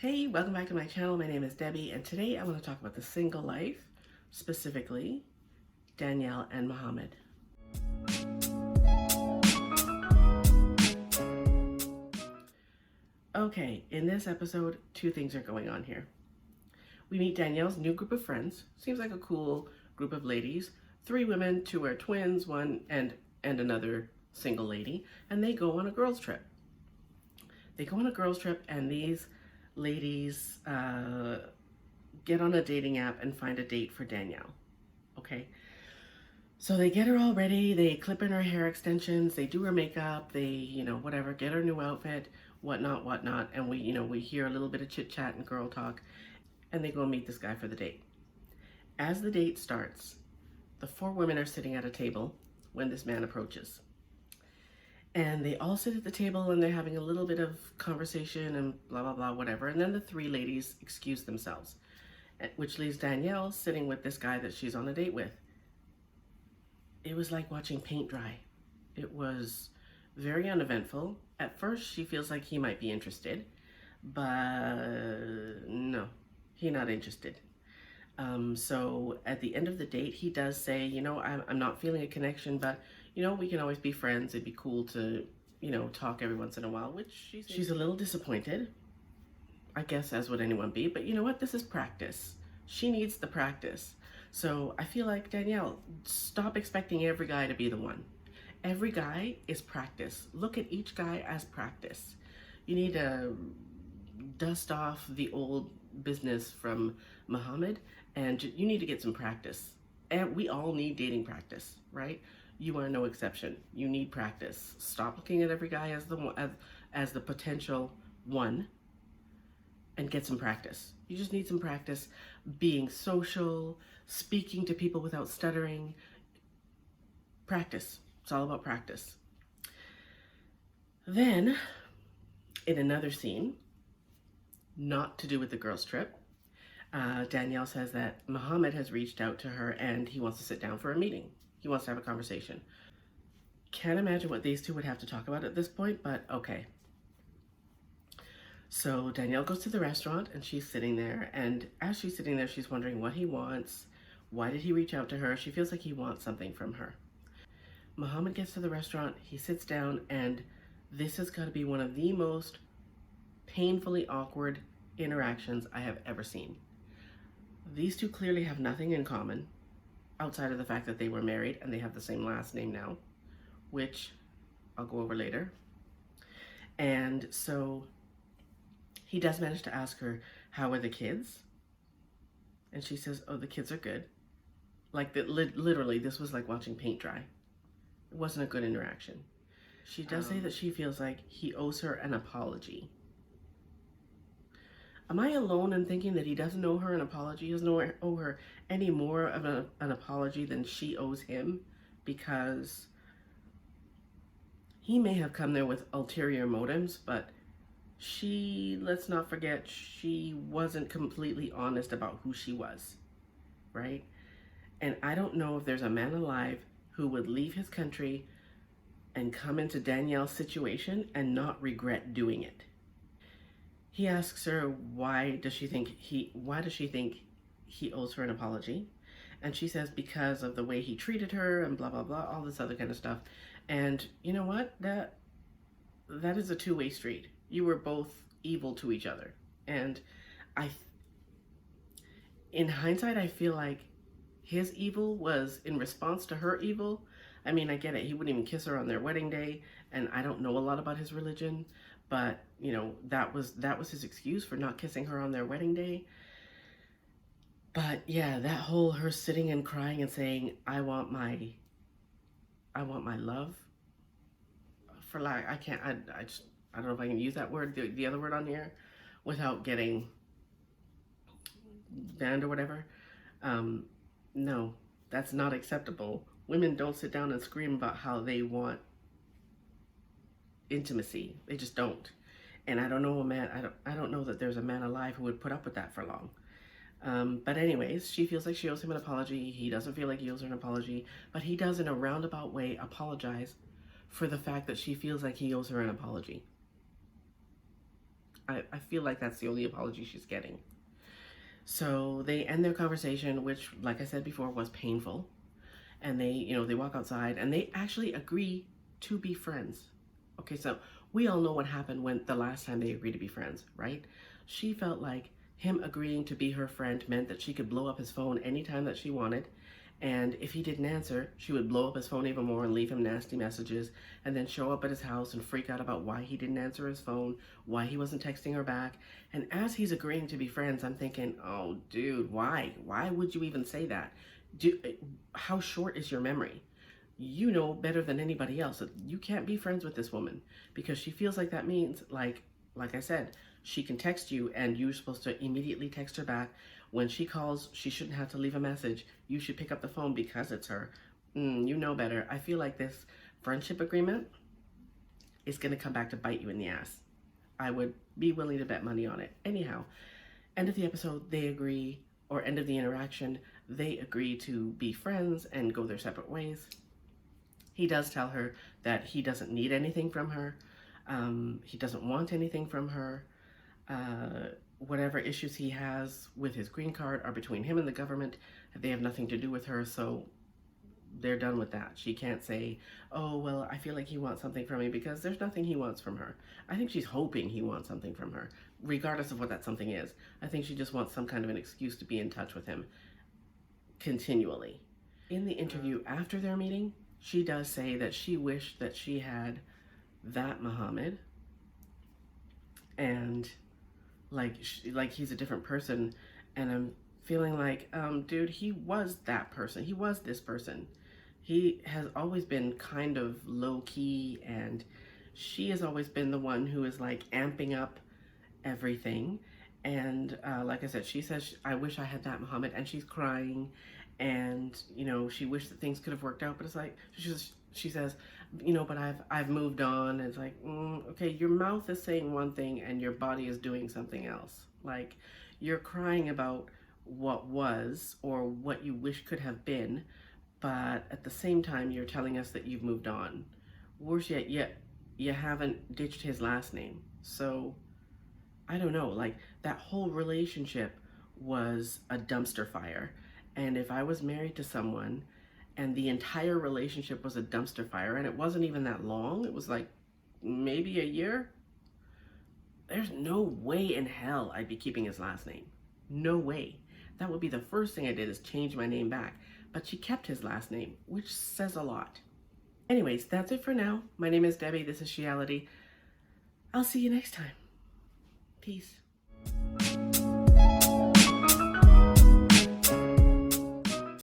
Hey, welcome back to my channel. My name is Debbie, and today I want to talk about the single life, specifically Danielle and Mohammed. Okay, in this episode, two things are going on here. We meet Danielle's new group of friends. Seems like a cool group of ladies. 3 women, 2 are twins, one and another single lady, and they go on a girls trip. And these ladies get on a dating app and find a date for Danielle. Okay, so they get her all ready, they clip in her hair extensions, they do her makeup, they, whatever, get her new outfit, whatnot, and we hear a little bit of chit chat and girl talk, and they go meet this guy for the date. As the date starts, the 4 women are sitting at a table when this man approaches. And they all sit at the table and they're having a little bit of conversation and blah, blah, blah, whatever. And then the 3 ladies excuse themselves, which leaves Danielle sitting with this guy that she's on a date with. It was like watching paint dry. It was very uneventful. At first, she feels like he might be interested, but no, he's not interested. So at the end of the date, he does say, I'm not feeling a connection, but we can always be friends. It'd be cool to, talk every once in a while, which she's a little disappointed, I guess, as would anyone be. But you know what? This is practice. She needs the practice. So I feel like, Danielle, stop expecting every guy to be the one. Every guy is practice. Look at each guy as practice. You need to dust off the old business from Mohammed, and you need to get some practice. And we all need dating practice, right? You are no exception. You need practice. Stop looking at every guy as the one, as the potential one, and get some practice. You just need some practice being social, speaking to people without stuttering. Practice. It's all about practice. Then, in another scene, not to do with the girls' trip, Danielle says that Mohammed has reached out to her and he wants to sit down for a meeting. He wants to have a conversation. Can't imagine what these two would have to talk about at this point, but okay. So Danielle goes to the restaurant and she's sitting there, and as she's sitting there, she's wondering what he wants. Why did he reach out to her? She feels like he wants something from her. Mohammed gets to the restaurant, he sits down, and this has got to be one of the most painfully awkward interactions I have ever seen. These two clearly have nothing in common outside of the fact that they were married and they have the same last name now, which I'll go over later. And so he does manage to ask her, how are the kids? And she says, oh, the kids are good. Like, literally, this was like watching paint dry. It wasn't a good interaction. She does say that she feels like he owes her an apology. Am I alone in thinking that he doesn't owe her an apology? He doesn't owe her any more of an apology than she owes him? Because he may have come there with ulterior motives, but she, let's not forget, she wasn't completely honest about who she was, right? And I don't know if there's a man alive who would leave his country and come into Danielle's situation and not regret doing it. He asks her why does she think he owes her an apology, and she says because of the way he treated her and blah blah blah, all this other kind of stuff. And you know what? That is a two-way street. You were both evil to each other, and in hindsight, I feel like his evil was in response to her evil. I mean, I get it. He wouldn't even kiss her on their wedding day, and I don't know a lot about his religion, but that was his excuse for not kissing her on their wedding day. But yeah, that whole her sitting and crying and saying, I want my love, for like, I don't know if I can use that word, the other word on here, without getting banned or whatever. No, that's not acceptable. Women don't sit down and scream about how they want intimacy. They just don't. And I don't know a man, I don't know that there's a man alive who would put up with that for long. But anyways, she feels like she owes him an apology. He doesn't feel like he owes her an apology, but he does, in a roundabout way, apologize for the fact that she feels like he owes her an apology. I feel like that's the only apology she's getting. So they end their conversation, which, like I said before, was painful. And they walk outside and they actually agree to be friends. Okay, so we all know what happened when the last time they agreed to be friends, right? She felt like him agreeing to be her friend meant that she could blow up his phone anytime that she wanted. And if he didn't answer, she would blow up his phone even more and leave him nasty messages and then show up at his house and freak out about why he didn't answer his phone, why he wasn't texting her back. And as he's agreeing to be friends, I'm thinking, oh, dude, why? Why would you even say that? Do, how short is your memory? You know better than anybody else that you can't be friends with this woman because she feels like that means, like I said, she can text you and you're supposed to immediately text her back. When she calls, she shouldn't have to leave a message. You should pick up the phone because it's her. You know better. I feel like this friendship agreement is going to come back to bite you in the ass. I would be willing to bet money on it. Anyhow, end of the episode, they agree, or end of the interaction, they agree to be friends and go their separate ways. He does tell her that he doesn't need anything from her. He doesn't want anything from her. Whatever issues he has with his green card are between him and the government. They have nothing to do with her, so they're done with that. She can't say, oh, well, I feel like he wants something from me, because there's nothing he wants from her. I think she's hoping he wants something from her, regardless of what that something is. I think she just wants some kind of an excuse to be in touch with him continually. In the interview after their meeting, she does say that she wished that she had that Mohammed, and like he's a different person. And I'm feeling like, dude, he was that person. He was this person. He has always been kind of low key, and she has always been the one who is like amping up everything. And like I said, she says, I wish I had that Mohammed, and she's crying, and she wished that things could have worked out. But it's like she says, but I've moved on. And it's like, okay, your mouth is saying one thing and your body is doing something else. Like, you're crying about what was or what you wish could have been, but at the same time you're telling us that you've moved on. Worse yet you haven't ditched his last name. So I don't know, like, that whole relationship was a dumpster fire. And if I was married to someone and the entire relationship was a dumpster fire, and it wasn't even that long, it was like maybe a year, there's no way in hell I'd be keeping his last name. No way. That would be the first thing I did, is change my name back. But she kept his last name, which says a lot. Anyways, that's it for now. My name is Debbie. This is Sheality. I'll see you next time. Peace.